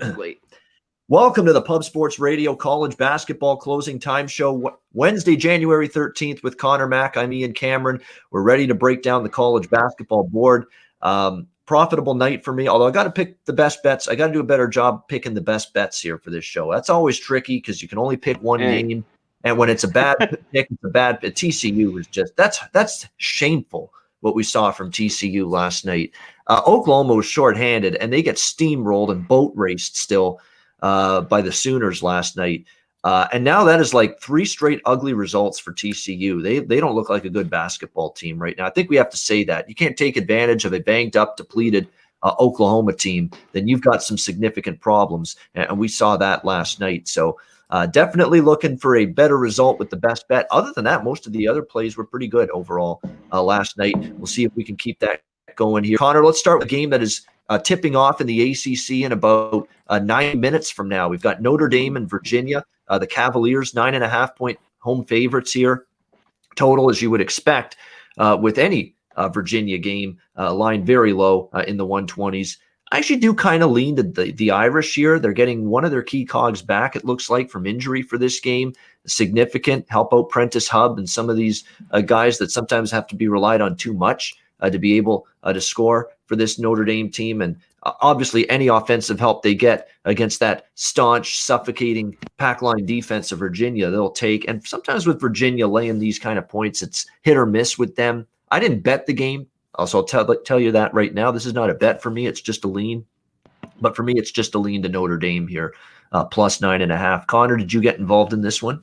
Late. Welcome to the Pub Sports Radio College Basketball Closing Time Show, Wednesday, January 13th with Conor Mack. I'm Ian Cameron. We're ready to break down the college basketball board. Profitable night for me, although I got to pick the best bets. I got to do a better job picking the best bets here for this show. That's always tricky because you can only pick one game. And when it's a bad pick, it's a bad pick. TCU is just, that's shameful what we saw from TCU last night. Oklahoma was shorthanded, and they get steamrolled and boat raced still by the Sooners last night. And now that is like 3 straight ugly results for TCU. They don't look like a good basketball team right now. I think we have to say that. You can't take advantage of a banged up, depleted Oklahoma team. Then you've got some significant problems. And we saw that last night. So definitely looking for a better result with the best bet. Other than that, most of the other plays were pretty good overall last night. We'll see if we can keep that going here. Conor, let's start with a game that is tipping off in the ACC in about 9 minutes from now. We've got Notre Dame and Virginia. The Cavaliers, 9.5-point home favorites here. Total, as you would expect, with any Virginia game, line very low in the 120s. I actually do kind of lean to the Irish here. They're getting one of their key cogs back, it looks like, from injury for this game. Significant. Help out Prentice Hub and some of these guys that sometimes have to be relied on too much to be able to score for this Notre Dame team. And obviously any offensive help they get against that staunch, suffocating pack line defense of Virginia, they'll take. And sometimes with Virginia laying these kind of points, it's hit or miss with them. I didn't bet the game. Also, I'll tell you that right now. This is not a bet for me. It's just a lean. But for me, it's just a lean to Notre Dame here, plus 9.5. Conor, did you get involved in this one?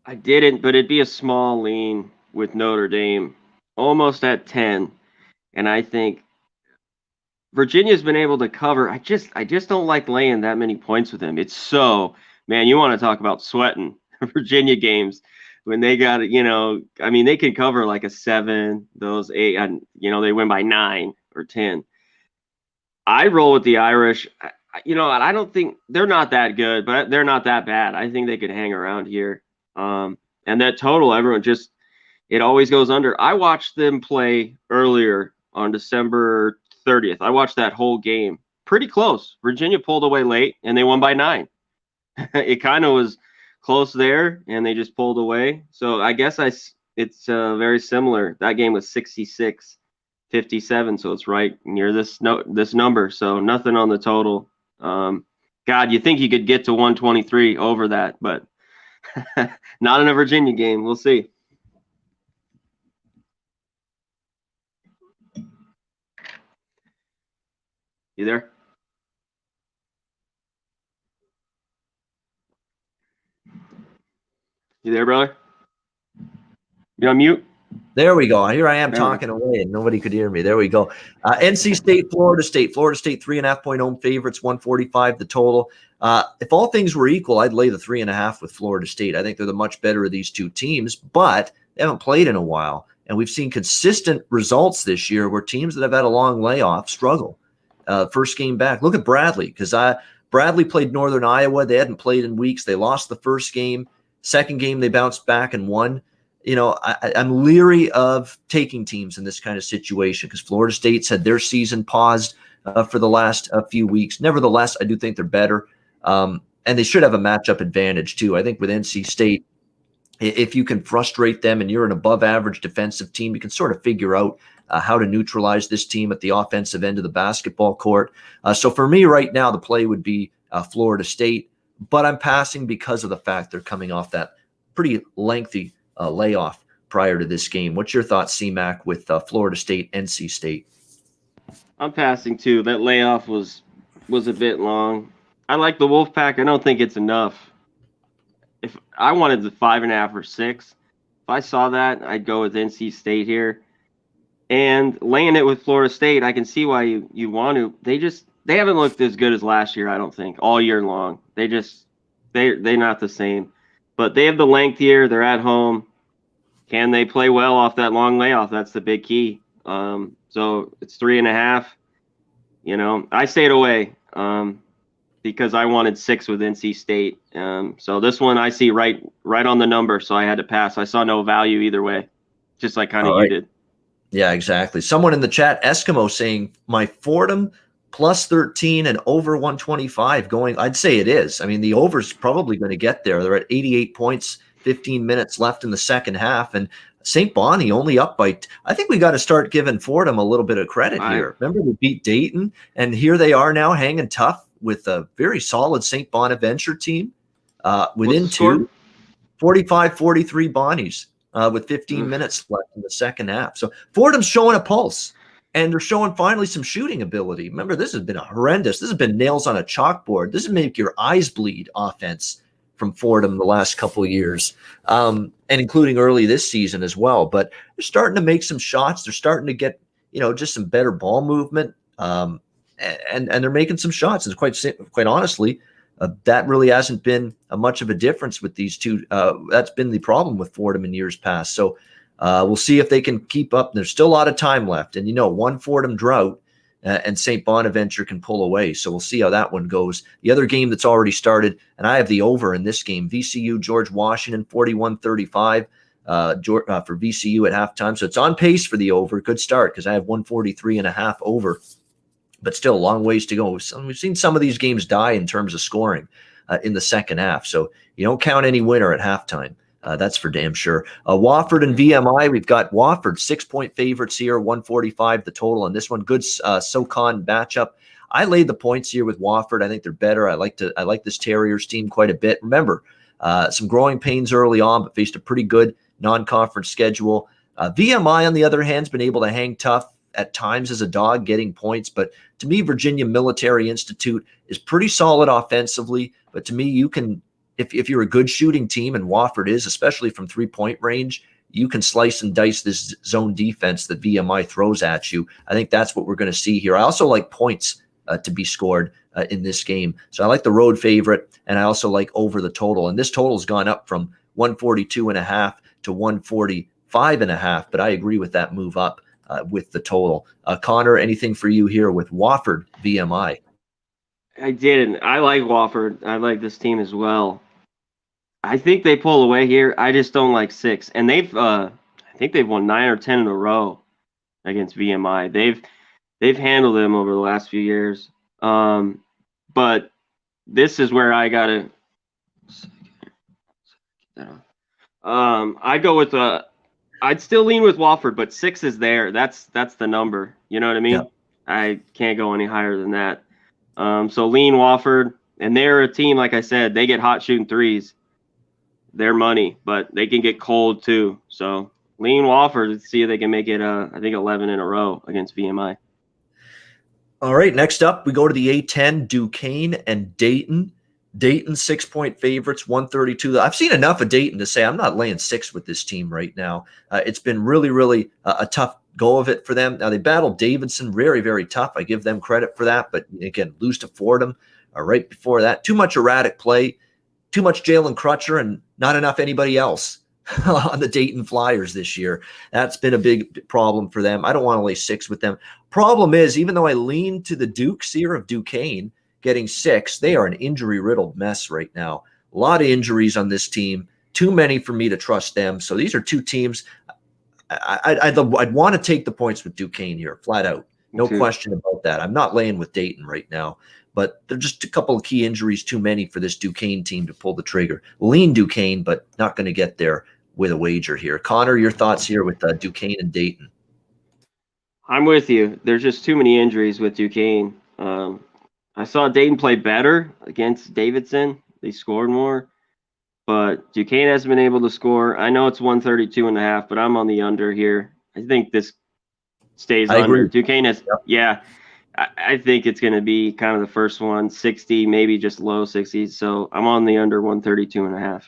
I didn't, but it'd be a small lean with Notre Dame, almost at 10. And I think Virginia's been able to cover. I just don't like laying that many points with them. It's so, man, you want to talk about sweating Virginia games when they got it, I mean, they can cover like a 7, those 8, and, they win by 9 or 10. I roll with the Irish. I don't think they're not that good, but they're not that bad. I think they could hang around here. And that total, it always goes under. I watched them play earlier on December 30th. I watched that whole game. Pretty close. Virginia pulled away late, and they won by 9. It kind of was close there, and they just pulled away. So I guess it's very similar. That game was 66-57, so it's right near this number. So nothing on the total. God, you think you could get to 123 over that, but not in a Virginia game. We'll see. You there? You there, brother? You on mute? There we go. Here I am talking away, and nobody could hear me. There we go. NC State, Florida State. Florida State, 3.5-point home favorites, 145 the total. If all things were equal, I'd lay the 3.5 with Florida State. I think they're the much better of these two teams, but they haven't played in a while. And we've seen consistent results this year where teams that have had a long layoff struggle. First game back. Look at Bradley, because Bradley played Northern Iowa. They hadn't played in weeks. They lost the first game. Second game, they bounced back and won. I'm leery of taking teams in this kind of situation because Florida State's had their season paused for the last few weeks. Nevertheless, I do think they're better. And they should have a matchup advantage, too. I think with NC State, if you can frustrate them and you're an above-average defensive team, you can sort of figure out how to neutralize this team at the offensive end of the basketball court. So for me right now, the play would be Florida State. But I'm passing because of the fact they're coming off that pretty lengthy layoff prior to this game. What's your thoughts, C-Mac, with Florida State, NC State? I'm passing too. That layoff was a bit long. I like the Wolfpack. I don't think it's enough. If I wanted the 5.5 or 6, if I saw that, I'd go with NC State here. And laying it with Florida State, I can see why you want to. They haven't looked as good as last year, I don't think, all year long. They're not the same. But they have the length here. They're at home. Can they play well off that long layoff? That's the big key. So it's 3.5. I stayed away because I wanted 6 with NC State. So this one I see right on the number, so I had to pass. I saw no value either way, just like kind of you did. Yeah, exactly. Someone in the chat, Eskimo, saying my Fordham plus 13 and over 125 going. I'd say it is. I mean, the over's probably going to get there. They're at 88 points, 15 minutes left in the second half. And St. Bonnie only up by, I think we got to start giving Fordham a little bit of credit here. Remember, we beat Dayton, and here they are now hanging tough with a very solid St. Bonaventure team within two. 45-43 Bonnies with 15 minutes left in the second half. So Fordham's showing a pulse, and they're showing finally some shooting ability. Remember, this has been a horrendous. This has been nails on a chalkboard. This has make your eyes bleed offense from Fordham the last couple of years, and including early this season as well. But they're starting to make some shots. They're starting to get, just some better ball movement, and they're making some shots. And quite honestly, that really hasn't been much of a difference with these two. That's been the problem with Fordham in years past. So we'll see if they can keep up. There's still a lot of time left. And, one Fordham drought and St. Bonaventure can pull away. So we'll see how that one goes. The other game that's already started, and I have the over in this game, VCU, George Washington, 41-35 for VCU at halftime. So it's on pace for the over. Good start because I have 143.5 over. But still a long ways to go. We've seen some of these games die in terms of scoring in the second half. So you don't count any winner at halftime. That's for damn sure. Wofford and VMI, we've got Wofford 6-point favorites here, 145 the total on this one. Good SoCon matchup. I laid the points here with Wofford. I think they're better. I like this Terriers team quite a bit. Remember, some growing pains early on, but faced a pretty good non-conference schedule. VMI, on the other hand, has been able to hang tough at times as a dog getting points. But to me, Virginia Military Institute is pretty solid offensively. But to me, you can, if you're a good shooting team, and Wofford is, especially from 3-point range, you can slice and dice this zone defense that VMI throws at you. I think that's what we're going to see here. I also like points to be scored in this game. So I like the road favorite, and I also like over the total. And this total has gone up from 142.5 to 145.5, but I agree with that move up with the total. Conor, anything for you here with Wofford VMI? I didn't. I like Wofford. I like this team as well. I think they pull away here. I just don't like 6. And I think they've won 9 or 10 in a row against VMI. They've handled them over the last few years. But this is where I gotta. I go with I'd still lean with Wofford, but 6 is there. That's the number. You know what I mean? Yeah. I can't go any higher than that. So lean Wofford, and they're a team, like I said, they get hot shooting threes. They're money, but they can get cold too. So lean Wofford to see if they can make it, I think, 11 in a row against VMI. All right, next up, we go to the A10, Duquesne and Dayton. Dayton 6-point favorites, 132. I've seen enough of Dayton to say I'm not laying 6 with this team right now. It's been really, really a tough go of it for them. Now, they battled Davidson, very, very tough. I give them credit for that. But again, lose to Fordham right before that. Too much erratic play, too much Jalen Crutcher, and not enough anybody else on the Dayton Flyers this year. That's been a big problem for them. I don't want to lay 6 with them. Problem is, even though I lean to the Dukes here of Duquesne, getting 6, they are an injury-riddled mess right now. A lot of injuries on this team. Too many for me to trust them. So these are two teams. I'd want to take the points with Duquesne here, flat out. No question about that. I'm not laying with Dayton right now. But there are just a couple of key injuries too many for this Duquesne team to pull the trigger. Lean Duquesne, but not going to get there with a wager here. Conor, your thoughts here with Duquesne and Dayton? I'm with you. There's just too many injuries with Duquesne. I saw Dayton play better against Davidson. They scored more. But Duquesne hasn't been able to score. I know it's 132.5, but I'm on the under here. I think this stays under. Duquesne has, yeah. I think it's going to be kind of the first one, 60, maybe just low 60s. So I'm on the under 132.5.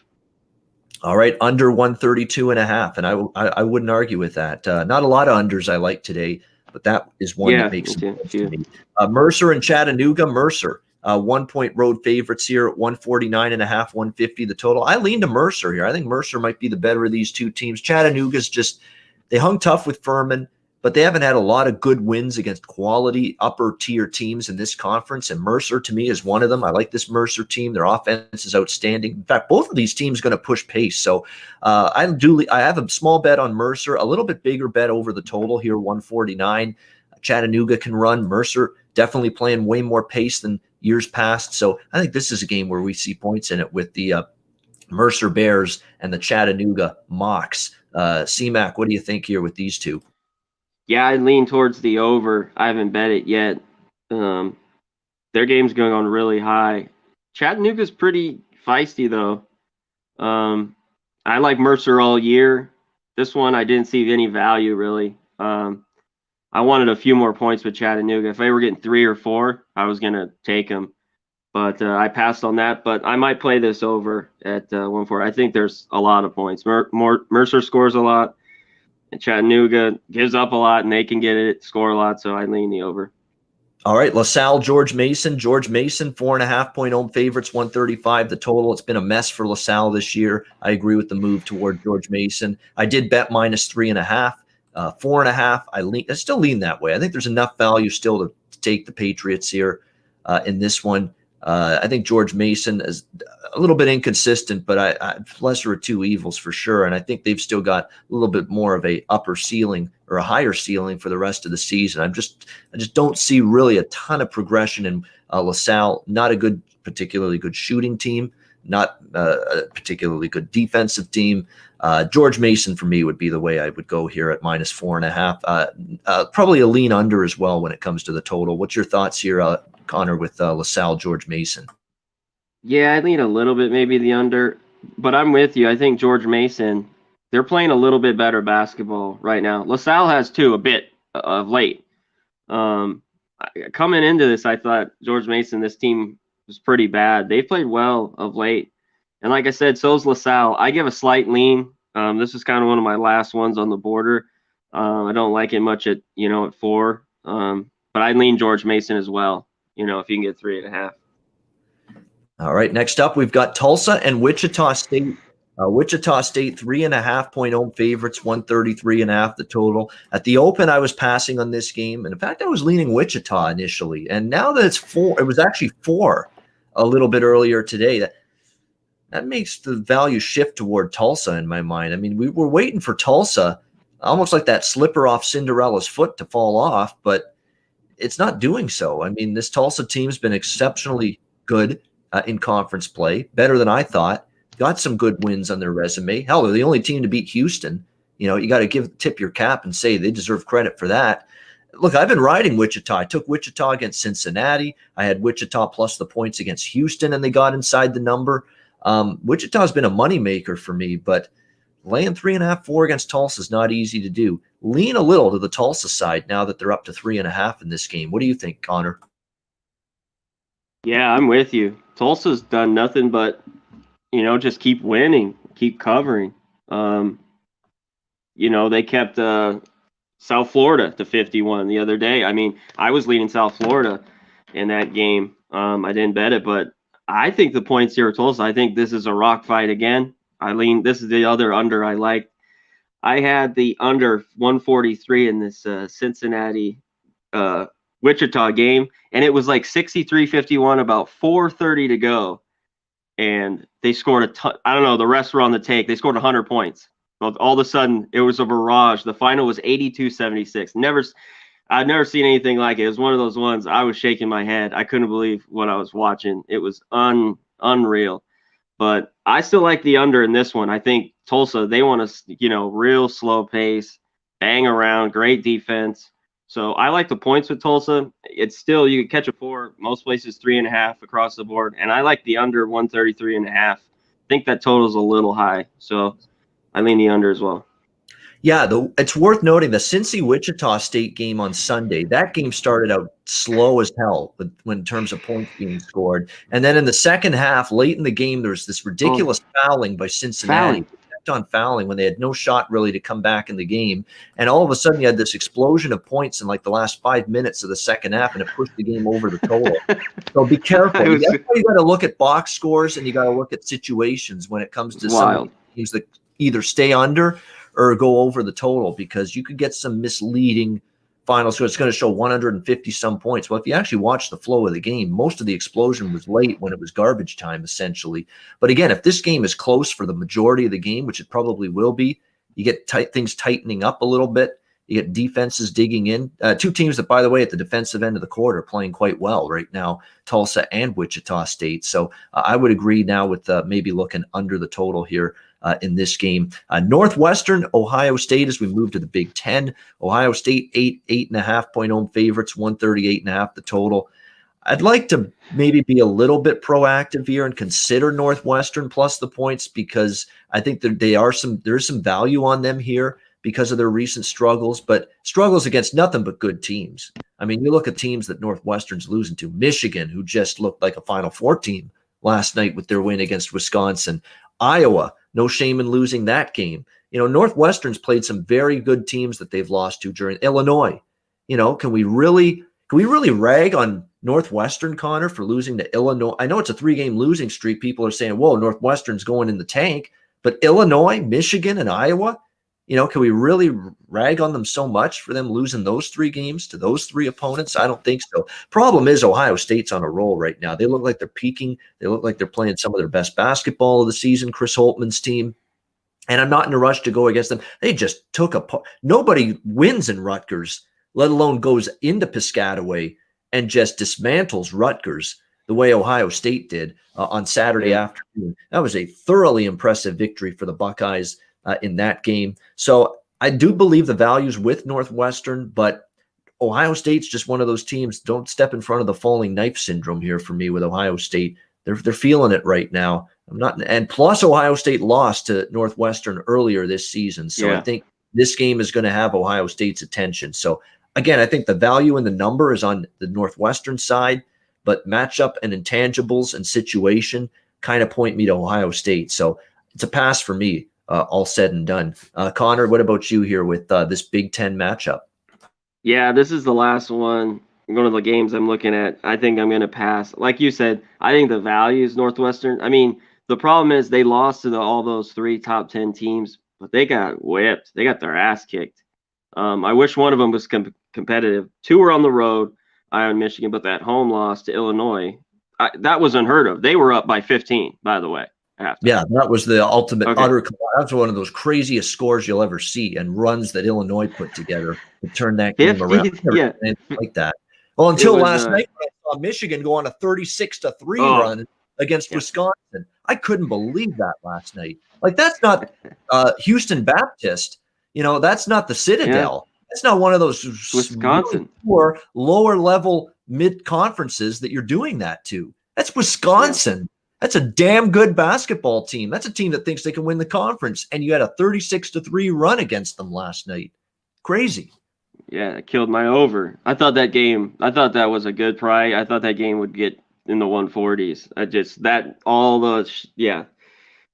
All right, under 132.5, and I wouldn't argue with that. Not a lot of unders I like today, but that is one that makes sense to me. Mercer and Chattanooga. Mercer, 1-point road favorites here at 149.5, 150 the total. I lean to Mercer here. I think Mercer might be the better of these two teams. Chattanooga's just, they hung tough with Furman, but they haven't had a lot of good wins against quality upper-tier teams in this conference, and Mercer, to me, is one of them. I like this Mercer team. Their offense is outstanding. In fact, both of these teams are going to push pace. So I have a small bet on Mercer, a little bit bigger bet over the total here, 149. Chattanooga can run. Mercer definitely playing way more pace than years past. So I think this is a game where we see points in it with the Mercer Bears and the Chattanooga Mocs. C-Mac, what do you think here with these two? Yeah, I lean towards the over. I haven't bet it yet. Their game's going on really high. Chattanooga's pretty feisty, though. I like Mercer all year. This one, I didn't see any value, really. I wanted a few more points with Chattanooga. If they were getting 3 or 4, I was going to take them. But I passed on that. But I might play this over at 1-4. I think there's a lot of points. Mercer scores a lot, and Chattanooga gives up a lot, and they can get it, score a lot. So I lean the over. All right, LaSalle, George Mason. George Mason, 4.5-point home favorites, 135 the total. It's been a mess for LaSalle this year. I agree with the move toward George Mason. I did bet -3.5, 4.5. I still lean that way. I think there's enough value still to take the Patriots here in this one. I think George Mason is a little bit inconsistent, but I lesser of two evils for sure. And I think they've still got a little bit more of a upper ceiling or a higher ceiling for the rest of the season. I just don't see really a ton of progression in LaSalle. Not a particularly good shooting team, not a particularly good defensive team. George Mason for me would be the way I would go here at -4.5. Probably a lean under as well when it comes to the total. What's your thoughts here, Conor, with LaSalle, George Mason? Yeah, I lean a little bit, maybe the under, but I'm with you. I think George Mason, they're playing a little bit better basketball right now. LaSalle has too, a bit of late. Coming into this, I thought George Mason, this team was pretty bad. They played well of late. And like I said, so's LaSalle. I give a slight lean. This is kind of one of my last ones on the border. I don't like it much at 4. But I lean George Mason as well, if you can get 3.5. All right, next up, we've got Tulsa and Wichita State. Wichita State, 3.5-point home favorites, 133.5 the total. At the open, I was passing on this game. And in fact, I was leaning Wichita initially. And now that it's 4, it was actually 4 a little bit earlier today. That makes the value shift toward Tulsa in my mind. I mean, we were waiting for Tulsa, almost like that slipper off Cinderella's foot to fall off, but it's not doing so. I mean, this Tulsa team's been exceptionally good in conference play, better than I thought. Got some good wins on their resume. Hell, they're the only team to beat Houston. You got to tip your cap and say they deserve credit for that. Look, I've been riding Wichita. I took Wichita against Cincinnati. I had Wichita plus the points against Houston, and they got inside the number. Wichita's been a moneymaker for me, but laying 3.5, 4 against Tulsa is not easy to do. Lean a little to the Tulsa side now that they're up to 3.5 in this game. What do you think, Conor? Yeah, I'm with you. Tulsa's done nothing but, just keep winning, keep covering. They kept South Florida to 51 the other day. I mean, I was leading South Florida in that game. I didn't bet it, but I think the points here are Tulsa. I think this is a rock fight again. This is the other under I like. I had the under 143 in this Cincinnati Wichita game, and it was like 63-51, about 4:30 to go, and they scored a ton. I don't know, the rest were on the take. They scored 100 points. But all of a sudden, it was a barrage. The final was 82-76. I've never seen anything like it. It was one of those ones I was shaking my head. I couldn't believe what I was watching. It was unreal. But I still like the under in this one. I think Tulsa, they want to, real slow pace, bang around, great defense. So I like the points with Tulsa. It's still, you can catch a 4, most places 3.5 across the board. And I like the under 133.5. I think that total is a little high. So I lean the under as well. Yeah, it's worth noting the Cincy-Wichita State game on Sunday, that game started out slow as hell in terms of points being scored. And then in the second half, late in the game, there was this ridiculous fouling by Cincinnati. They kept on fouling when they had no shot really to come back in the game. And all of a sudden, you had this explosion of points in like the last 5 minutes of the second half, and it pushed the game over the total. So be careful. That's why you got to look at box scores, and you got to look at situations when it comes to some teams that either stay under or go over the total, because you could get some misleading finals. So it's going to show 150 some points. Well, if you actually watch the flow of the game, most of the explosion was late when it was garbage time, essentially. But again, if this game is close for the majority of the game, which it probably will be, you get things tightening up a little bit. You get defenses digging in. Two teams that, by the way, at the defensive end of the court are playing quite well right now, Tulsa and Wichita State. So I would agree now with maybe looking under the total here in this game. Northwestern, Ohio State, as we move to the Big Ten. Ohio State, 8.5-point home favorites, 138.5 the total. I'd like to maybe be a little bit proactive here and consider Northwestern plus the points, because I think that there's some value on them here because of their recent struggles, but struggles against nothing but good teams. I mean, you look at teams that Northwestern's losing to. Michigan, who just looked like a Final Four team last night with their win against Wisconsin. Iowa, no shame in losing that game. Northwestern's played some very good teams that they've lost to during Illinois. Can we really rag on Northwestern, Connor, for losing to Illinois? I know it's a 3-game losing streak. People are saying, whoa, Northwestern's going in the tank. But Illinois, Michigan, and Iowa, can we really rag on them so much for them losing those 3 games to those 3 opponents? I don't think so. Problem is Ohio State's on a roll right now. They look like they're peaking. They look like they're playing some of their best basketball of the season, Chris Holtman's team. And I'm not in a rush to go against them. They just took nobody wins in Rutgers, let alone goes into Piscataway and just dismantles Rutgers the way Ohio State did on Saturday afternoon. That was a thoroughly impressive victory for the Buckeyes in that game. So I do believe the value's with Northwestern, but Ohio State's just one of those teams. Don't step in front of the falling knife syndrome here for me with Ohio State. They're feeling it right now. And plus Ohio State lost to Northwestern earlier this season. So I think this game is going to have Ohio State's attention. So again, I think the value in the number is on the Northwestern side, but matchup and intangibles and situation kind of point me to Ohio State. So it's a pass for me, all said and done. Connor, what about you here with this Big Ten matchup? Yeah, this is the last one. One of the games I'm looking at. I think I'm going to pass. Like you said, I think the value is Northwestern. I mean, the problem is they lost to all those 3 top 10 teams, but they got whipped. They got their ass kicked. I wish one of them was competitive. 2 were on the road, Iowa and Michigan, but that home loss to Illinois, that was unheard of. They were up by 15, by the way. Yeah, that was the ultimate utter. That was one of those craziest scores you'll ever see, and runs that Illinois put together to turn that game around. Like that. Well, until last night, when I saw Michigan go on a 36-3 run against Wisconsin. I couldn't believe that last night. Like, that's not Houston Baptist. That's not the Citadel. That's not one of those Wisconsin or lower level mid conferences that you're doing that to. That's Wisconsin. That's a damn good basketball team. That's a team that thinks they can win the conference. And you had a 36-3 run against them last night. Crazy. Yeah, it killed my over. I thought that was a good price. I thought that game would get in the 140s.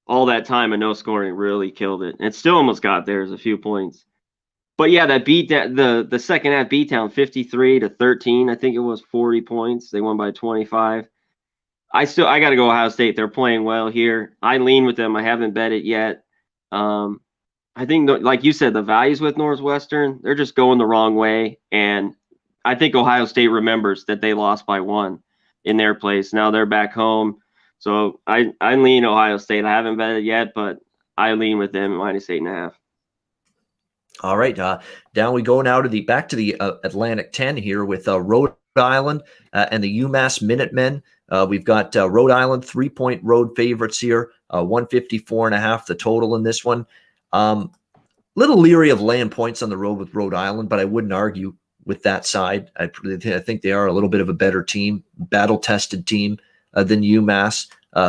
All that time of no scoring really killed it. It still almost got there. There's a few points. But yeah, that beat the second half beat down 53-13. I think it was 40 points. They won by 25. I got to go Ohio State. They're playing well here. I lean with them. I haven't bet it yet. I think, like you said, the values with Northwestern, they're just going the wrong way. And I think Ohio State remembers that they lost by 1 in their place. Now they're back home. So I lean Ohio State. I haven't bet it yet, but I lean with them at -8.5. All right. Down we go now back to the Atlantic 10 here with Rhode Island and the UMass Minutemen. We've got Rhode Island 3-point road favorites here, 154.5 the total in this one. Little leery of laying points on the road with Rhode Island, but I wouldn't argue with that side. I think they are a little bit of a better team, battle-tested team than UMass.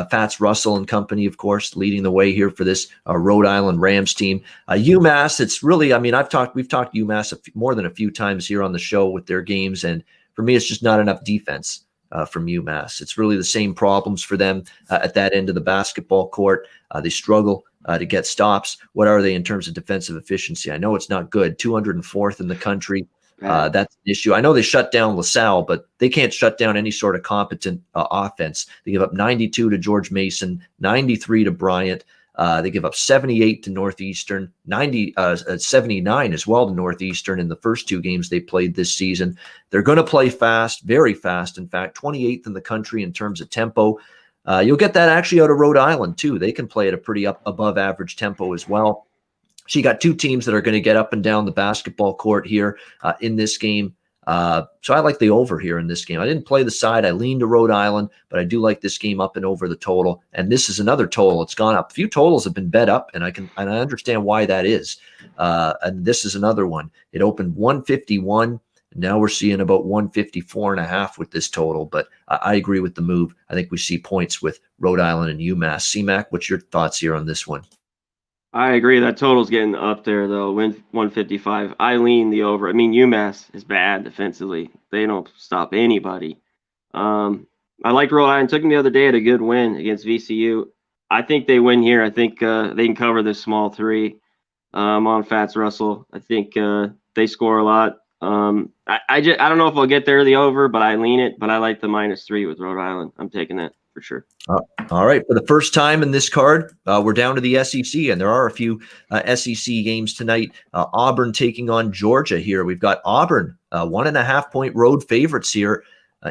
Fats Russell and company, of course, leading the way here for this Rhode Island Rams team. UMass, it's really, we've talked UMass more than a few times here on the show with their games, and for me, it's just not enough defense from UMass. It's really the same problems for them at that end of the basketball court. They struggle to get stops. What are they in terms of defensive efficiency? I know it's not good. 204th in the country. That's an issue. I know they shut down LaSalle, but they can't shut down any sort of competent offense. They give up 92 to George Mason, 93 to Bryant. They give up 78 to Northeastern, 79 as well to Northeastern in the first 2 games they played this season. They're going to play fast, very fast. In fact, 28th in the country in terms of tempo. You'll get that actually out of Rhode Island too. They can play at a pretty above average tempo as well. So you got two teams that are going to get up and down the basketball court here in this game. So I like the over here in this game. I didn't play the side. I leaned to Rhode Island, but I do like this game up and over the total. And this is another total. It's gone up. A few totals have been bet up, and I understand why that is. And this is another one. It opened 151. Now we're seeing about 154.5 with this total, but I agree with the move. I think we see points with Rhode Island and UMass. C-Mac, what's your thoughts here on this one? I agree. That total's getting up there, though. 155. I lean the over. I mean, UMass is bad defensively. They don't stop anybody. I like Rhode Island. Took them the other day at a good win against VCU. I think they win here. I think they can cover this small three on Fats Russell. I think they score a lot. I don't know if I'll get there the over, but I lean it. But I like the -3 with Rhode Island. I'm taking that for sure. All right. For the first time in this card, we're down to the SEC, and there are a few SEC games tonight. Auburn taking on Georgia here. We've got Auburn, 1.5-point road favorites here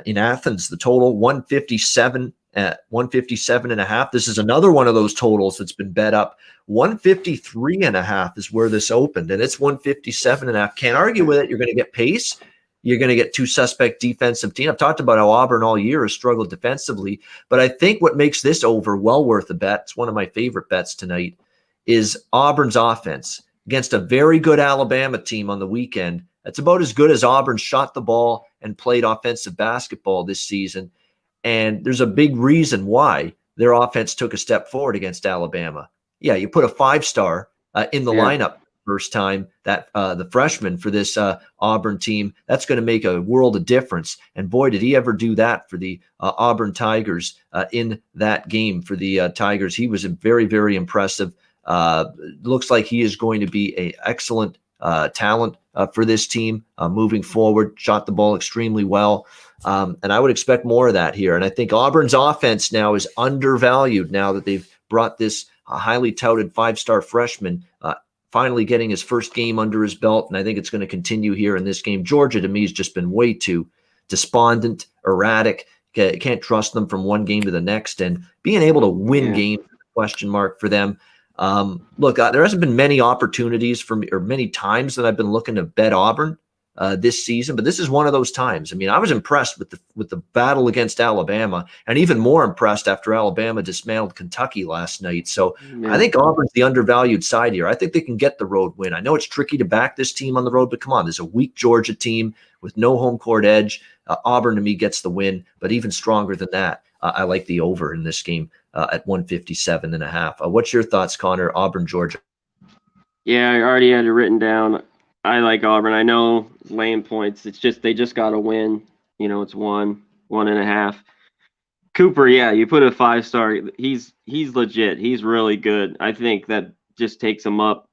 in Athens. The total 157 at 157.5. This is another one of those totals that's been bet up. 153.5 is where this opened, and it's 157.5. Can't argue with it. You're going to get pace. You're going to get two suspect defensive team. I've talked about how Auburn all year has struggled defensively, but I think what makes this over well worth a bet, it's one of my favorite bets tonight, is Auburn's offense against a very good Alabama team on the weekend. That's about as good as Auburn shot the ball and played offensive basketball this season. And there's a big reason why their offense took a step forward against Alabama. Yeah, you put a 5-star in the lineup first time, that the freshman for this Auburn team, that's going to make a world of difference. And boy, did he ever do that for the Auburn Tigers in that game for the Tigers. He was very, very impressive. Looks like he is going to be an excellent talent for this team moving forward. Shot the ball extremely well. And I would expect more of that here. And I think Auburn's offense now is undervalued now that they've brought this highly touted 5-star freshman finally getting his first game under his belt. And I think it's going to continue here in this game. Georgia, to me, has just been way too despondent, erratic. Can't trust them from one game to the next. And being able to win games, question mark for them. Look, there hasn't been many opportunities for me, or many times that I've been looking to bet Auburn this season, but this is one of those times. I mean, I was impressed with the battle against Alabama, and even more impressed after Alabama dismantled Kentucky last night. So I think Auburn's the undervalued side here. I think they can get the road win. I know it's tricky to back this team on the road, but come on, there's a weak Georgia team with no home court edge. Auburn, to me, gets the win, but even stronger than that, I like the over in this game at 157.5. What's your thoughts, Conor? Auburn, Georgia. Yeah, I already had it written down. I like Auburn. I know lane points. It's just they just got to win. You know, it's 1.5. Cooper, yeah, you put a 5-star. He's legit. He's really good. I think that just takes him up.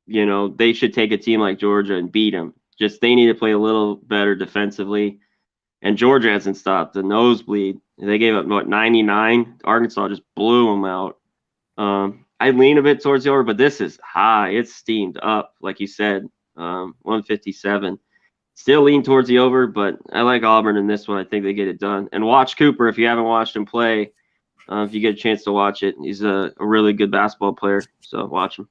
You know, they should take a team like Georgia and beat them. Just they need to play a little better defensively. And Georgia hasn't stopped the nosebleed. They gave up, 99? Arkansas just blew them out. I lean a bit towards the over, but this is high. It's steamed up, like you said, 157. Still lean towards the over, but I like Auburn in this one. I think they get it done. And watch Cooper if you haven't watched him play. If you get a chance to watch it, he's a really good basketball player. So watch him.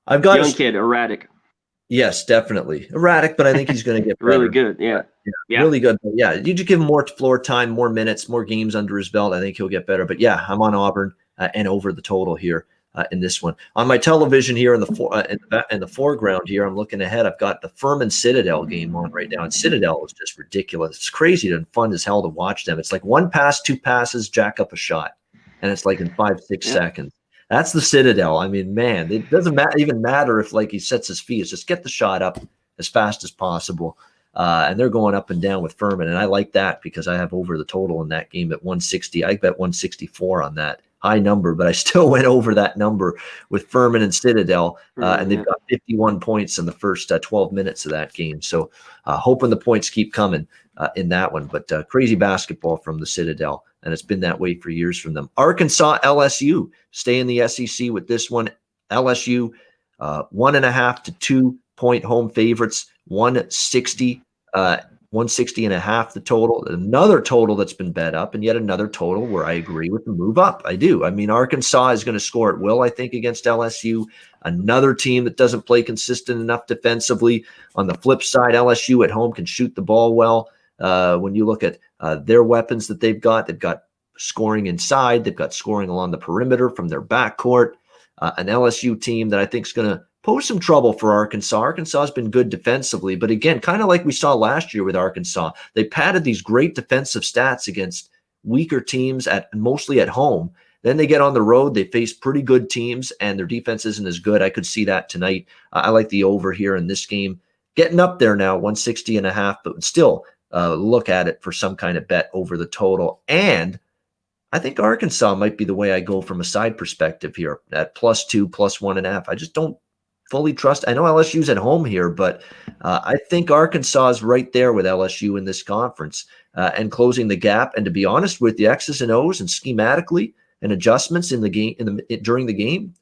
I've got young kid, erratic. Yes, definitely erratic, but I think he's going to get really good. Yeah, really good. But yeah, you just give him more floor time, more minutes, more games under his belt. I think he'll get better. But yeah, I'm on Auburn and over the total here in this one. On my television here in the foreground here, I'm looking ahead. I've got the Furman Citadel game on right now, and Citadel is just ridiculous. It's crazy and fun as hell to watch them. It's like one pass, two passes, jack up a shot, and it's like in 5-6 seconds. That's the Citadel. I mean, man, it doesn't even matter if like he sets his feet. It's just get the shot up as fast as possible. And they're going up and down with Furman. And I like that because I have over the total in that game at 160. I bet 164 on that. High number, but I still went over that number with Furman and Citadel. And they've got 51 points in the first 12 minutes of that game. So hoping the points keep coming in that one. But crazy basketball from the Citadel. And it's been that way for years from them. Arkansas, LSU, stay in the SEC with this one. LSU, 1.5 to 2 point home favorites, 160 160.5 the total. Another total that's been bet up, and yet another total where I agree with the move up. I do. I mean, Arkansas is going to score at will, I think, against LSU. Another team that doesn't play consistent enough defensively. On the flip side, LSU at home can shoot the ball well. When you look at their weapons that they've got scoring inside, they've got scoring along the perimeter from their backcourt. An LSU team that I think is going to pose some trouble for Arkansas. Arkansas has been good defensively, but again, kind of like we saw last year with Arkansas, they padded these great defensive stats against weaker teams mostly at home. Then they get on the road, they face pretty good teams, and their defense isn't as good. I could see that tonight. I like the over here in this game. Getting up there now, 160.5, but still look at it for some kind of bet over the total. And I think Arkansas might be the way I go from a side perspective here at +2, +1.5. I just don't fully trust. I know LSU's at home here, but I think Arkansas is right there with LSU in this conference and closing the gap. And to be honest with the X's and O's and schematically and adjustments in the game during the game,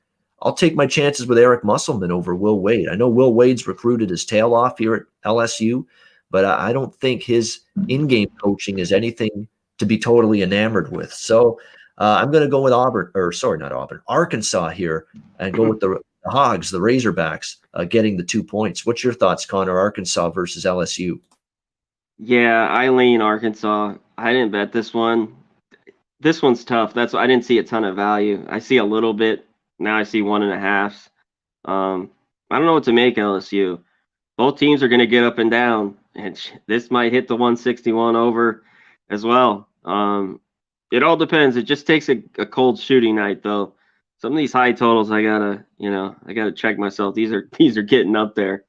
I'll take my chances with Eric Musselman over Will Wade. I know Will Wade's recruited his tail off here at LSU, but I don't think his in-game coaching is anything to be totally enamored with. So I'm going to go with Arkansas here and go with the Hogs, the Razorbacks, getting the 2 points. What's your thoughts, Conor? Arkansas versus LSU. Yeah, I lean Arkansas. I didn't bet this one. This one's tough. That's why I didn't see a ton of value. I see a little bit. Now I see 1.5. I don't know what to make LSU. Both teams are going to get up and down, and this might hit the 161 over as well. It all depends. It just takes a cold shooting night, though. Some of these high totals, I gotta check myself. These are getting up there.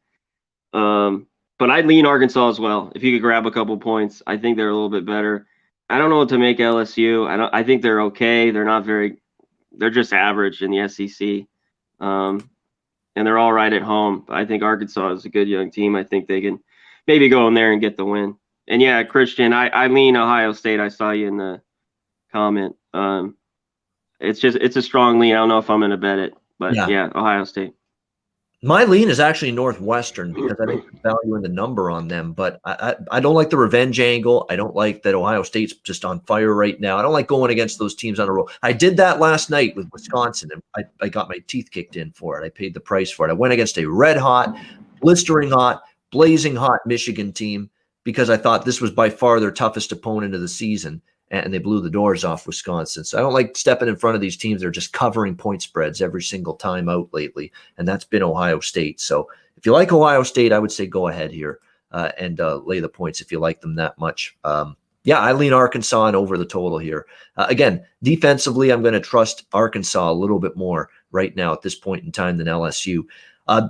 But I'd lean Arkansas as well. If you could grab a couple points, I think they're a little bit better. I don't know what to make LSU. I think they're okay. They're just average in the SEC. And they're all right at home. I think Arkansas is a good young team. I think they can maybe go in there and get the win. And yeah, Christian, I lean Ohio State. I saw you in the comment. It's a strong lean. I don't know if I'm going to bet it, but yeah, Ohio State. My lean is actually Northwestern because I think there's value in the number on them, but I don't like the revenge angle. I don't like that Ohio State's just on fire right now. I don't like going against those teams on a roll. I did that last night with Wisconsin, and I got my teeth kicked in for it. I paid the price for it. I went against a red hot, blistering hot, blazing hot Michigan team because I thought this was by far their toughest opponent of the season, and they blew the doors off Wisconsin. So I don't like stepping in front of these teams that are just covering point spreads every single time out lately, and that's been Ohio State. So if you like Ohio State, I would say go ahead here and lay the points if you like them that much. Yeah, I lean Arkansas and over the total here. Again, defensively, I'm going to trust Arkansas a little bit more right now at this point in time than LSU.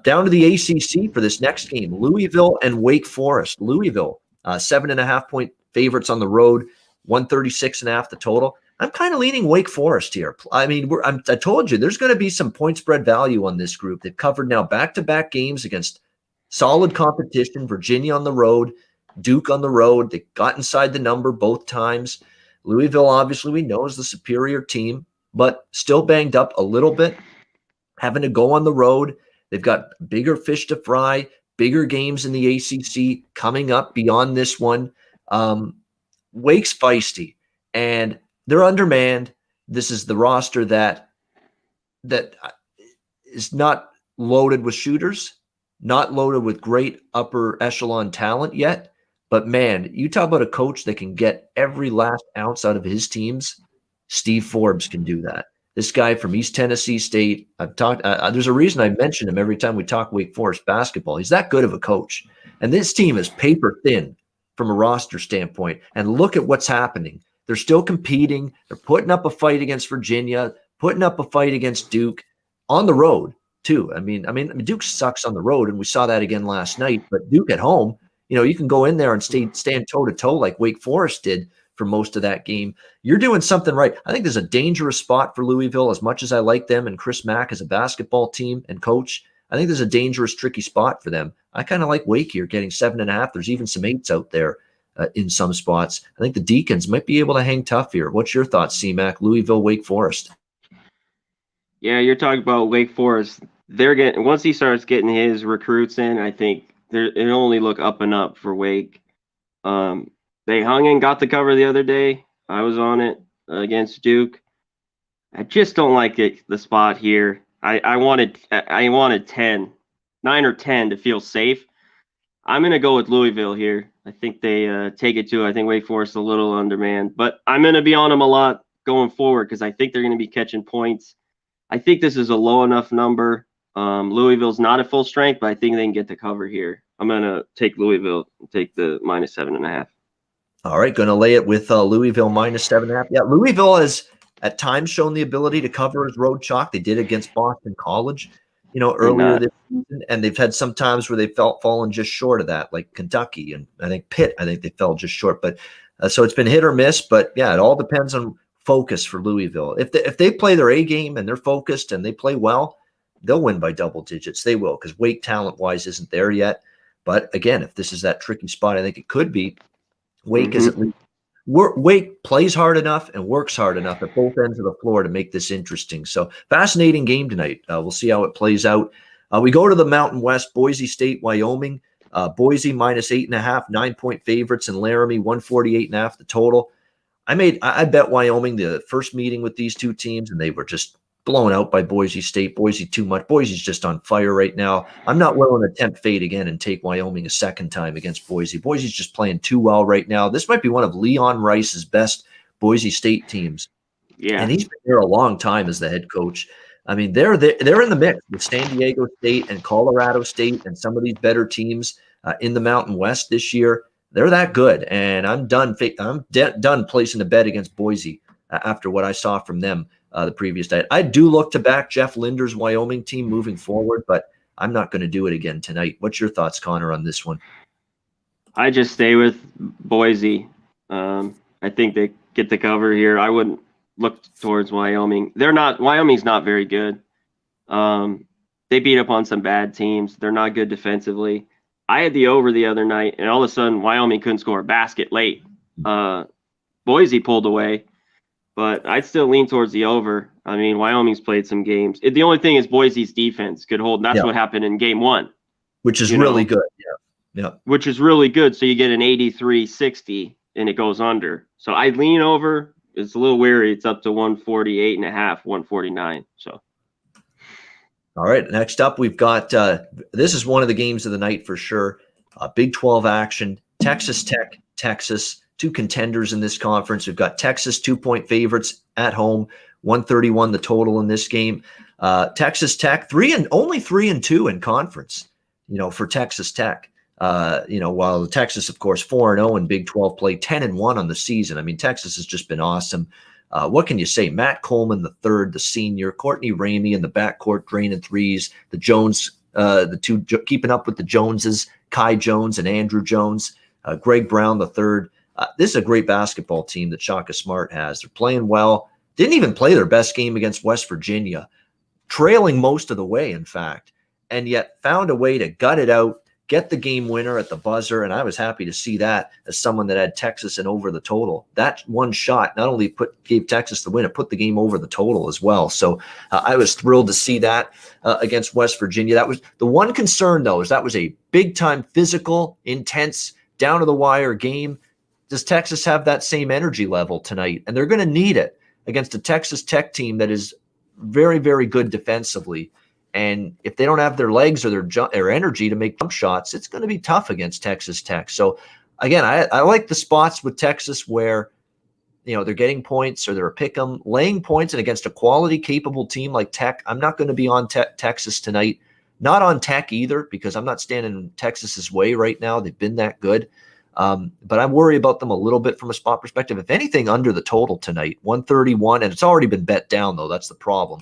Down to the ACC for this next game, Louisville and Wake Forest. Louisville, 7.5-point favorites on the road. 136.5 the total. I'm kind of leaning Wake Forest here. I mean, I told you there's going to be some point spread value on this group. They've covered now back-to-back games against solid competition. Virginia on the road, Duke on the road. They got inside the number both times. Louisville, obviously, we know is the superior team, but still banged up a little bit, having to go on the road. They've got bigger fish to fry, bigger games in the ACC coming up beyond this one. Wake's feisty, and they're undermanned. This is the roster that is not loaded with shooters, not loaded with great upper echelon talent yet. But man, you talk about a coach that can get every last ounce out of his teams. Steve Forbes can do that. This guy from East Tennessee State, I've talked. There's a reason I mention him every time we talk Wake Forest basketball. He's that good of a coach, and this team is paper thin from a roster standpoint. And look at what's happening. They're still competing. They're putting up a fight against Virginia, putting up a fight against Duke on the road too. I mean, Duke sucks on the road, and we saw that again last night. But Duke at home, you can go in there and stand toe to toe like Wake Forest did for most of that game. You're doing something right. I think there's a dangerous spot for Louisville. As much as I like them and Chris Mack as a basketball team and coach, I think there's a dangerous, tricky spot for them. I kind of like Wake here getting 7.5. There's even some 8s out there in some spots. I think the Deacons might be able to hang tough here. What's your thoughts, C-Mac? Louisville, Wake Forest. Yeah, you're talking about Wake Forest. Once he starts getting his recruits in, I think it'll only look up and up for Wake. They hung and got the cover the other day. I was on it against Duke. I just don't like the spot here. I wanted 10, 9 or 10 to feel safe. I'm going to go with Louisville here. I think they take it to. I think Wake Forest a little undermanned, but I'm going to be on them a lot going forward because I think they're going to be catching points. I think this is a low enough number. Louisville's not at full strength, but I think they can get the cover here. I'm going to take Louisville and take the -7.5. All right, going to lay it with Louisville -7.5. Yeah, Louisville has at times shown the ability to cover as road chalk. They did against Boston College, earlier this season, and they've had some times where they've fallen just short of that, like Kentucky and I think Pitt. I think they fell just short, but so it's been hit or miss. But yeah, it all depends on focus for Louisville. If they play their A game and they're focused and they play well, they'll win by double digits. They will, because Wake talent-wise isn't there yet. But again, if this is that tricky spot, I think it could be. Wake is at least Wake plays hard enough and works hard enough at both ends of the floor to make this interesting. So fascinating game tonight. We'll see how it plays out. We go to the Mountain West, Boise State, Wyoming. Boise -8.5, 9-point favorites, and Laramie 148.5 the total. I bet Wyoming the first meeting with these two teams, and they were just blown out by Boise State. Boise too much. Boise's just on fire right now. I'm not willing to tempt fate again and take Wyoming a second time against Boise. Boise's just playing too well right now. This might be one of Leon Rice's best Boise State teams. Yeah. And he's been there a long time as the head coach. I mean, they're in the mix with San Diego State and Colorado State and some of these better teams in the Mountain West this year. They're that good. And I'm done placing a bet against Boise after what I saw from them the previous day. I do look to back Jeff Linder's Wyoming team moving forward, but I'm not going to do it again tonight. What's your thoughts, Connor, on this one? I just stay with Boise. I think they get the cover here. I wouldn't look towards Wyoming. Wyoming's not very good. They beat up on some bad teams. They're not good defensively. I had the over the other night, and all of a sudden Wyoming couldn't score a basket late. Boise pulled away. But I'd still lean towards the over. I mean, Wyoming's played some games. The only thing is Boise's defense could hold. And that's what happened in game one. Which is really good. Yeah. Which is really good. So you get an 83-60 and it goes under. So I lean over. It's a little weary. It's up to 148.5, 149. So. All right. Next up, we've got this is one of the games of the night for sure. Big 12 action. Texas Tech, Texas. Two contenders in this conference. We've got Texas 2-point favorites at home, 131 the total in this game. Texas Tech only 3-2 in conference, for Texas Tech. While Texas, of course, 4-0 in Big 12 play, 10-1 on the season. I mean, Texas has just been awesome. What can you say? Matt Coleman the third, the senior, Courtney Ramey in the backcourt draining threes, the Jones, the two keeping up with the Joneses, Kai Jones and Andrew Jones, Greg Brown the third. This is a great basketball team that Shaka Smart has. They're playing well. Didn't even play their best game against West Virginia, trailing most of the way, in fact, and yet found a way to gut it out, get the game winner at the buzzer, and I was happy to see that as someone that had Texas and over the total. That one shot not only gave Texas the win, it put the game over the total as well. So I was thrilled to see that against West Virginia. That was the one concern, though, is that was a big-time physical, intense, down-to-the-wire game. Does Texas have that same energy level tonight? And they're going to need it against a Texas Tech team that is very, very good defensively. And if they don't have their legs or their energy to make jump shots, it's going to be tough against Texas Tech. So, again, I like the spots with Texas where, they're getting points or they're a pick 'em, laying points, and against a quality, capable team like Tech. I'm not going to be on Texas tonight. Not on Tech either, because I'm not standing in Texas's way right now. They've been that good. But I worry about them a little bit from a spot perspective. If anything, under the total tonight, 131, and it's already been bet down, though. That's the problem.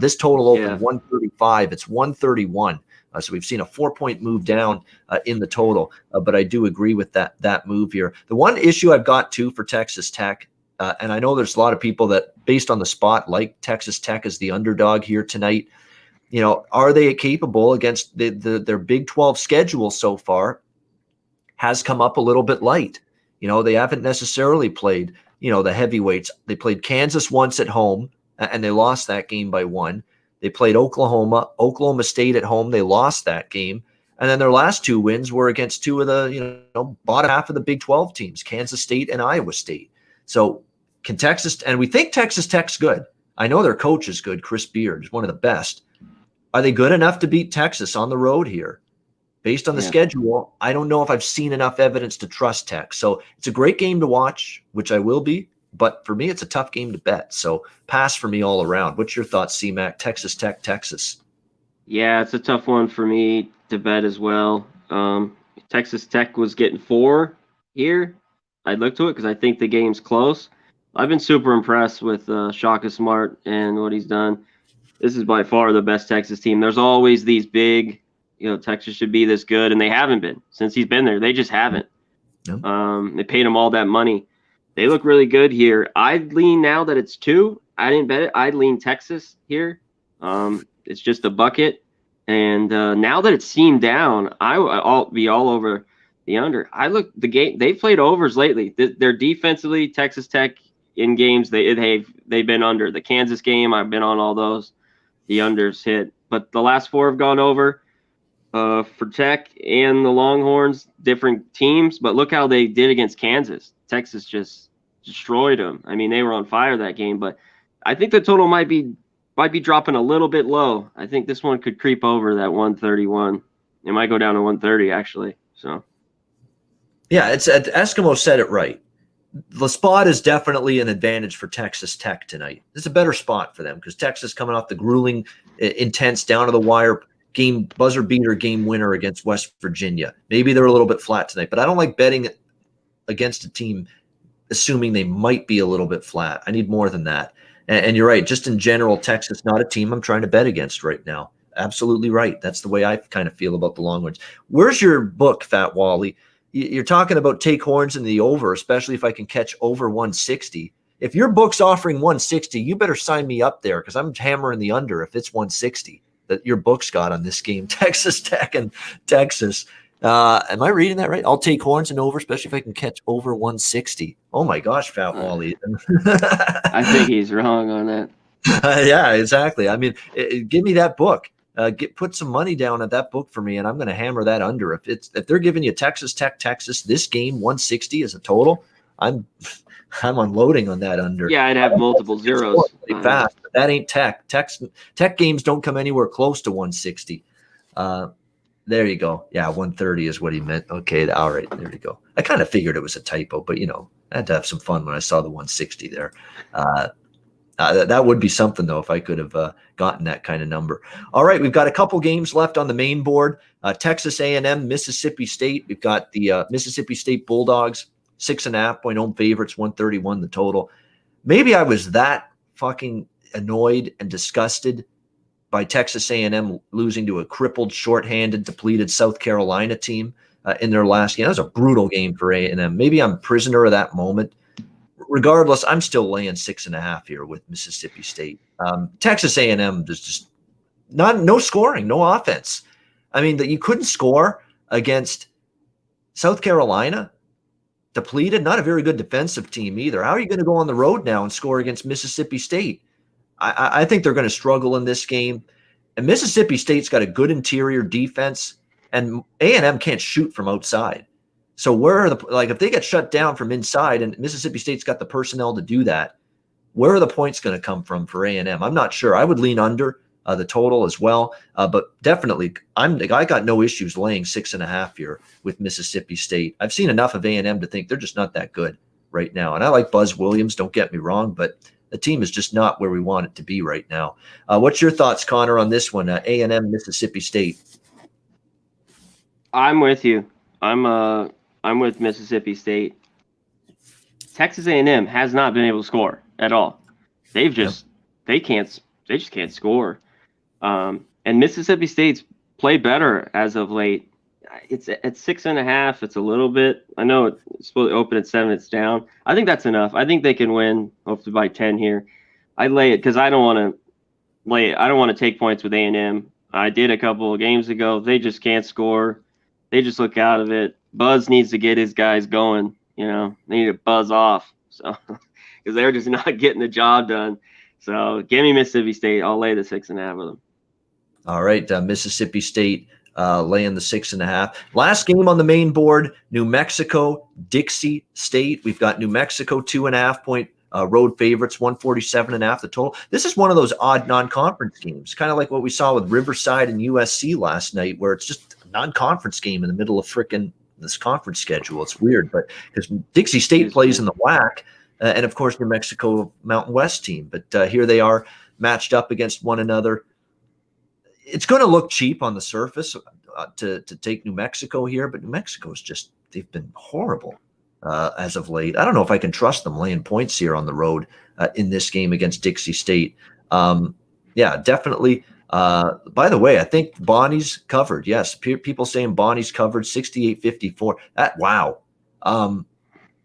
This total opened 135. It's 131. So we've seen a 4-point move down in the total. But I do agree with that move here. The one issue I've got, too, for Texas Tech, and I know there's a lot of people that, based on the spot, like Texas Tech as the underdog here tonight. Are they capable against their Big 12 schedule so far? Has come up a little bit light. They haven't necessarily played, the heavyweights. They played Kansas once at home, and they lost that game by 1. They played Oklahoma State at home. They lost that game. And then their last 2 wins were against 2 of the, bottom half of the Big 12 teams, Kansas State and Iowa State. So can Texas, and we think Texas Tech's good. I know their coach is good. Chris Beard is one of the best. Are they good enough to beat Texas on the road here? Based on the schedule, I don't know if I've seen enough evidence to trust Tech. So it's a great game to watch, which I will be. But for me, it's a tough game to bet. So pass for me all around. What's your thoughts, C-Mac? Texas Tech, Texas. Yeah, it's a tough one for me to bet as well. Texas Tech was getting 4 here. I'd look to it because I think the game's close. I've been super impressed with Shaka Smart and what he's done. This is by far the best Texas team. There's always these big, Texas should be this good, and they haven't been since he's been there. They just haven't. Nope. They paid him all that money. They look really good here. I'd lean now that it's 2. I didn't bet it. I'd lean Texas here. It's just a bucket. And now that it's seamed down, I'll be all over the under. The game. They've played overs lately. They're defensively, Texas Tech in games they've been under. The Kansas game, I've been on all those. The unders hit, but the last 4 have gone over for Tech and the Longhorns. Different teams, but look how they did against Kansas. Texas just destroyed them. I mean, they were on fire that game, but I think the total might be dropping a little bit low. I think this one could creep over that 131. It might go down to 130 actually. So, yeah, Eskimo said it right. The spot is definitely an advantage for Texas Tech tonight. It's a better spot for them because Texas coming off the grueling, intense, down to the wire game, buzzer beater game winner against West Virginia. Maybe they're a little bit flat tonight, but I don't like betting against a team assuming they might be a little bit flat. I need more than that. And you're right. Just in general, Texas, not a team I'm trying to bet against right now. Absolutely right. That's the way I kind of feel about the Longhorns. Where's your book, Fat Wally? You're talking about take horns in the over, especially if I can catch over 160. If your book's offering 160, you better sign me up there because I'm hammering the under if it's 160 that your book's got on this game, Texas Tech and Texas. Am I reading that right? I'll take horns and over, especially if I can catch over 160. Oh my gosh, Fat Wally. I think he's wrong on that. Yeah, exactly. I mean, give me that book. Put some money down at that book for me, and I'm going to hammer that under. If they're giving you Texas Tech, Texas, this game 160 as a total, I'm unloading on that under. Yeah, I'd have multiple zeros. Pretty fast, but that ain't Tech. Tech games don't come anywhere close to 160. There you go. Yeah, 130 is what he meant. Okay, all right, there you go. I kind of figured it was a typo, but I had to have some fun when I saw the 160 there. That would be something, though, if I could have gotten that kind of number. All right, we've got a couple games left on the main board. Texas A&M, Mississippi State. We've got the Mississippi State Bulldogs, 6.5-point home favorites, 131 the total. Maybe I was that fucking annoyed and disgusted by Texas A&M losing to a crippled, shorthanded, depleted South Carolina team in their last game. That was a brutal game for A&M. Maybe I'm prisoner of that moment. Regardless, I'm still laying 6.5 here with Mississippi State. Texas A&M, there's just no scoring, no offense. I mean, that you couldn't score against South Carolina, depleted, not a very good defensive team either. How are you going to go on the road now and score against Mississippi State? I think they're going to struggle in this game. And Mississippi State's got a good interior defense, and A&M can't shoot from outside. So where are if they get shut down from inside and Mississippi State's got the personnel to do that, where are the points going to come from for A&M? I'm not sure. I would lean under the total as well. But definitely, I got no issues laying 6.5 here with Mississippi State. I've seen enough of A&M to think they're just not that good right now. And I like Buzz Williams, don't get me wrong, but the team is just not where we want it to be right now. What's your thoughts, Conor, on this one, A&M, Mississippi State? I'm with you. I'm with Mississippi State. Texas A&M has not been able to score at all. They just can't score. And Mississippi State's played better as of late. It's at 6.5. It's a little bit. I know it's supposed to open at 7. It's down. I think that's enough. I think they can win, hopefully by 10 here. I lay it because I don't want to lay it. I don't want to take points with A&M. I did a couple of games ago. They just can't score. They just look out of it. Buzz needs to get his guys going. They need to buzz off. So because they're just not getting the job done. So give me Mississippi State. I'll lay the 6.5 with them. All right, Mississippi State laying the 6.5. Last game on the main board, New Mexico, Dixie State. We've got New Mexico 2.5 point road favorites, 147.5 the total. This is one of those odd non-conference games, kind of like what we saw with Riverside and USC last night, where it's just a non-conference game in the middle of frickin' this conference schedule. It's weird, but because Dixie State plays in the WAC, and of course New Mexico Mountain West team, but here they are matched up against one another. It's going to look cheap on the surface to take New Mexico here, but New Mexico's just, they've been horrible as of late. I don't know if I can trust them laying points here on the road in this game against Dixie State. Yeah, definitely. By the way, I think Bonnie's covered. Yes, people saying Bonnie's covered 68-54. Wow.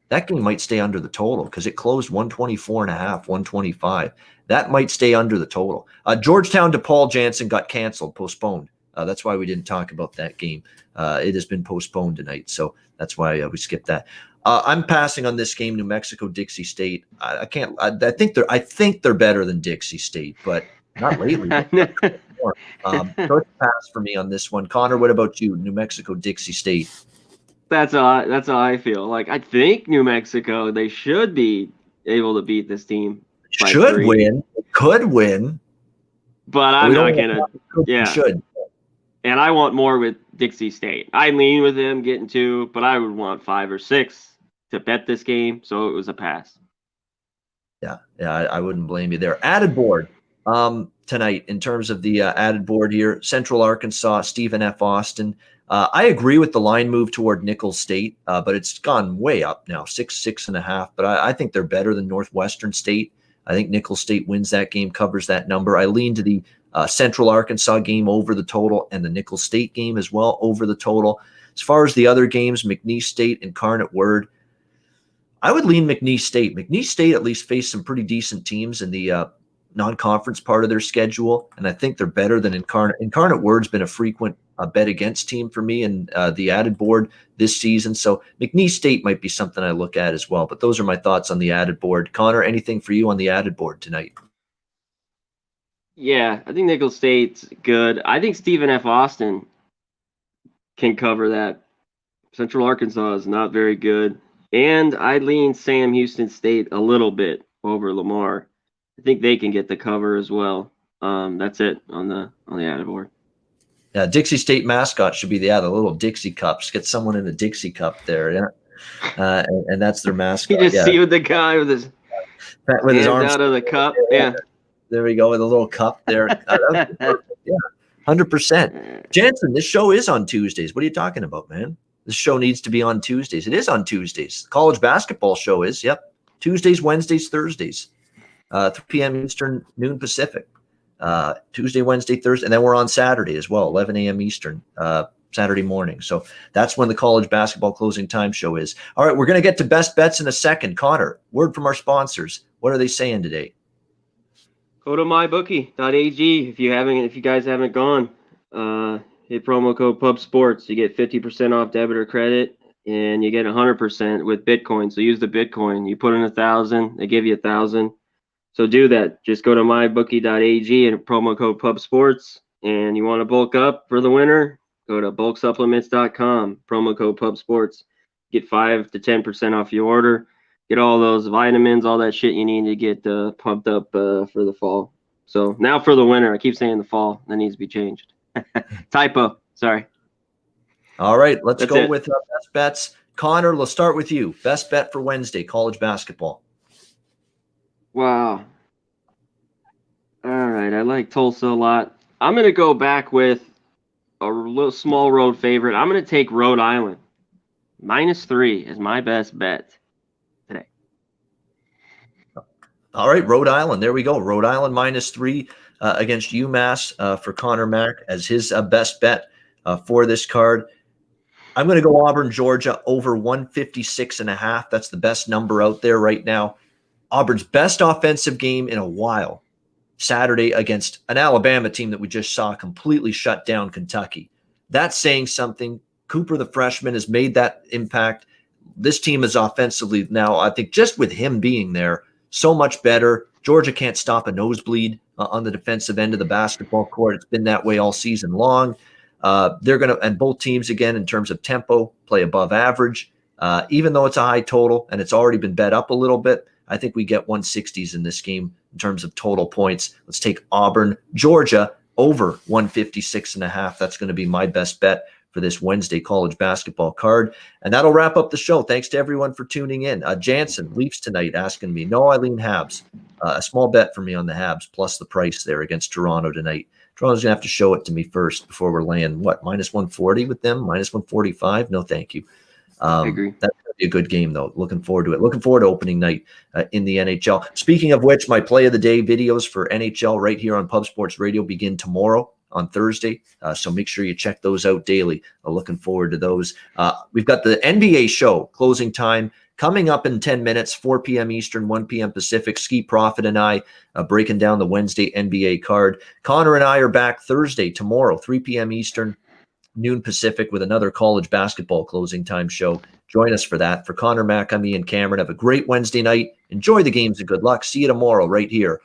That game might stay under the total because it closed 124.5, 125. That might stay under the total. Georgetown DePaul Jansen got canceled, postponed. That's why we didn't talk about that game. It has been postponed tonight, so that's why we skipped that. I'm passing on this game, New Mexico, Dixie State. I can't. I think they're better than Dixie State, but not lately. So it's a pass for me on this one. Connor, what about you? New Mexico, Dixie State. That's how I feel. Like, I think New Mexico, they should be able to beat this team. Should win, could win, but I'm not gonna. Yeah, should. And I want more with Dixie State. I lean with them getting 2, but I would want 5 or 6 to bet this game. So it was a pass. Yeah, I wouldn't blame you there. Added board tonight in terms of the added board here. Central Arkansas, Stephen F. Austin. I agree with the line move toward Nicholls State, but it's gone way up now, 6.5. But I think they're better than Northwestern State. I think Nicholls State wins that game, covers that number. I lean to the Central Arkansas game over the total and the Nicholls State game as well over the total. As far as the other games, McNeese State, Incarnate Word, I would lean McNeese State. McNeese State at least faced some pretty decent teams in the non-conference part of their schedule, and I think they're better than Incarnate. Incarnate Word's been a frequent bet against team for me in the added board this season, so McNeese State might be something I look at as well. But those are my thoughts on the added board. Connor, anything for you on the added board tonight? Yeah, I think Nicholls State's good. I think Stephen F. Austin can cover that. Central Arkansas is not very good. And I lean Sam Houston State a little bit over Lamar. I think they can get the cover as well. That's it on the added board. Yeah, Dixie State mascot should be the little Dixie cups. Get someone in a Dixie cup there, yeah. And that's their mascot. You just see with the guy with his arms out of the cup. Yeah. There we go with a little cup there. Yeah, 100%. Jansen, this show is on Tuesdays. What are you talking about, man? This show needs to be on Tuesdays. It is on Tuesdays. College basketball show is. Yep. Tuesdays, Wednesdays, Thursdays. 3 p.m. Eastern, noon Pacific. Tuesday, Wednesday, Thursday, and then we're on Saturday as well, 11 a.m. Eastern, Saturday morning. So that's when the college basketball closing time show is. All right, we're going to get to best bets in a second. Connor, word from our sponsors. What are they saying today? Go to mybookie.ag if you guys haven't gone. Hit promo code PubSports. You get 50% off debit or credit, and you get 100% with Bitcoin. So use the Bitcoin. You put in 1,000, they give you 1,000. So do that. Just go to mybookie.ag and promo code PubSports. And you want to bulk up for the winter? Go to bulksupplements.com. Promo code PubSports. Get 5 to 10% off your order. Get all those vitamins, all that shit you need to get pumped up for the fall. So now for the winter. I keep saying the fall. That needs to be changed. Typo. Sorry. All right. Let's go with best bets. Connor, let's start with you. Best bet for Wednesday, college basketball. Wow. All right. I like Tulsa a lot. I'm going to go back with a little small road favorite. I'm going to take Rhode Island. -3 is my best bet today. All right. Rhode Island. There we go. Rhode Island -3 against UMass for Connor Mack as his best bet for this card. I'm going to go Auburn, Georgia over 156.5. That's the best number out there right now. Auburn's best offensive game in a while, Saturday against an Alabama team that we just saw completely shut down Kentucky. That's saying something. Cooper, the freshman, has made that impact. This team is offensively now, I think, just with him being there, so much better. Georgia can't stop a nosebleed on the defensive end of the basketball court. It's been that way all season long. They're going to, and both teams, again, in terms of tempo, play above average. Even though it's a high total and it's already been bet up a little bit, I think we get 160s in this game in terms of total points. Let's take Auburn, Georgia, over 156.5. That's going to be my best bet for this Wednesday college basketball card. And that'll wrap up the show. Thanks to everyone for tuning in. Jansen, Leafs tonight, asking me. No, I lean Habs. A small bet for me on the Habs, plus the price there against Toronto tonight. Toronto's going to have to show it to me first before we're laying, minus 140 with them? Minus 145? No, thank you. I agree. That's going to be a good game, though. Looking forward to it. Looking forward to opening night in the NHL. Speaking of which, my play of the day videos for NHL right here on Pub Sports Radio begin tomorrow on Thursday. So make sure you check those out daily. Looking forward to those. We've got the NBA show, closing time, coming up in 10 minutes, 4 p.m. Eastern, 1 p.m. Pacific. Ski Prophet and I breaking down the Wednesday NBA card. Conor and I are back Thursday, tomorrow, 3 p.m. Eastern, noon Pacific, with another college basketball closing time show. Join us for that. For Conor, Mac, I'm Ian Cameron. Have a great Wednesday night. Enjoy the games and good luck. See you tomorrow right here